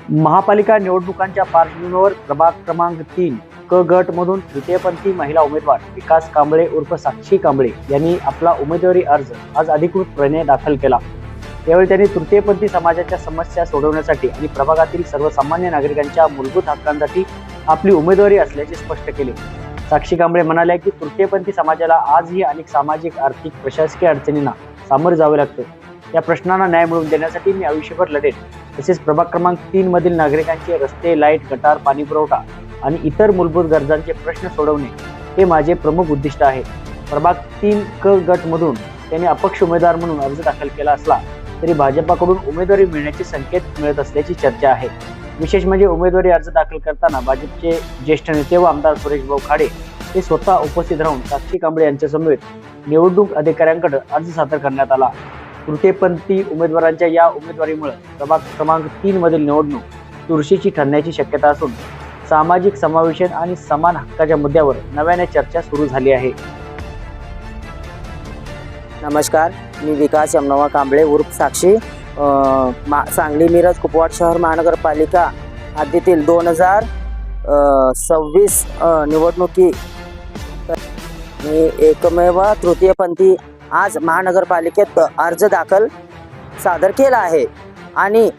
महापालिका निवडणुकांच्या पार्श्वभूमीवर प्रभाग क्रमांक 3 क गट मधून तृतीयपंथी महिला उमेदवार विकास कांबळे उर्फ साक्षी कांबळे यांनी आपला उमेदवारी अर्ज आज अधिकृतपणे दाखल केला। यावेळी त्यांनी तृतीयपंथी समाजाच्या समस्या सोडवण्यासाठी आणि प्रभागातील सर्वसामान्य नागरिकांच्या मूलभूत हक्कांसाठी आपली उमेदवारी असल्याचे स्पष्ट केले। साक्षी कांबळे म्हणाल्या की तृतीयपंथी समाजाला आजही अनेक सामाजिक, आर्थिक, प्रशासकीय अडचणींना सामोरे जावे लागते। या प्रश्नांना न्याय मिळवून देण्यासाठी मी आयुष्यभर लढेन। तसेच प्रभाग क्रमांक 3 मधील नागरिकांचे रस्ते, लाईट, गटार, पाणी पुरवठा आणि इतर मूलभूत गरजांचे प्रश्न सोडवणे हे माझे प्रमुख उद्दिष्ट आहे। प्रभाग 3 क गट मधून त्यांनी अपक्ष उमेदवार म्हणून अर्ज दाखल केला असला तरी भाजपाकडून उमेदवारी मिळण्याचे संकेत मिळत असल्याची चर्चा आहे। विशेष म्हणजे उमेदवारी अर्ज दाखल करताना भाजपचे ज्येष्ठ नेते व आमदार सुरेश भाऊ खाडे हे स्वतः उपस्थित राहून साक्षी कांबळे यांच्या समवेत निवडणूक अधिकाऱ्यांकडे अर्ज सादर करण्यात आला। तृतीयपंथी उमेदवारांच्या या उमेदवारीमुळे प्रभाग क्रमांक 3 मधील निवडणूक चुरशीची ठरण्याची शक्यता असून सामाजिक समावेशन आणि समान हक्काच्या मुद्द्यावर नव्याने चर्चा सुरू झाली आहे। नमस्कार, मी विकास यमनवा कांबळे उर्फ साक्षी सांगली मिरज कुपवाड शहर महानगरपालिका हद्दीतील 2026 निवडणुकी मी एकमेव तृतीयपंथी आज महानगरपालिकेत अर्ज दाखल सादर केला आहे आणि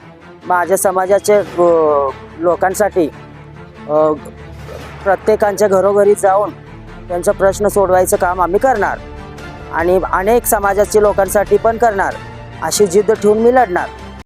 माझ्या समाजाचे लोकांसाठी प्रत्येकांच्या घरोघरी जाऊन त्यांचा प्रश्न सोडवायचं काम आम्ही करणार आणि अनेक समाजाच्या लोकांसाठी पण करणार, अशी जिद्द ठेवून मी लढणार।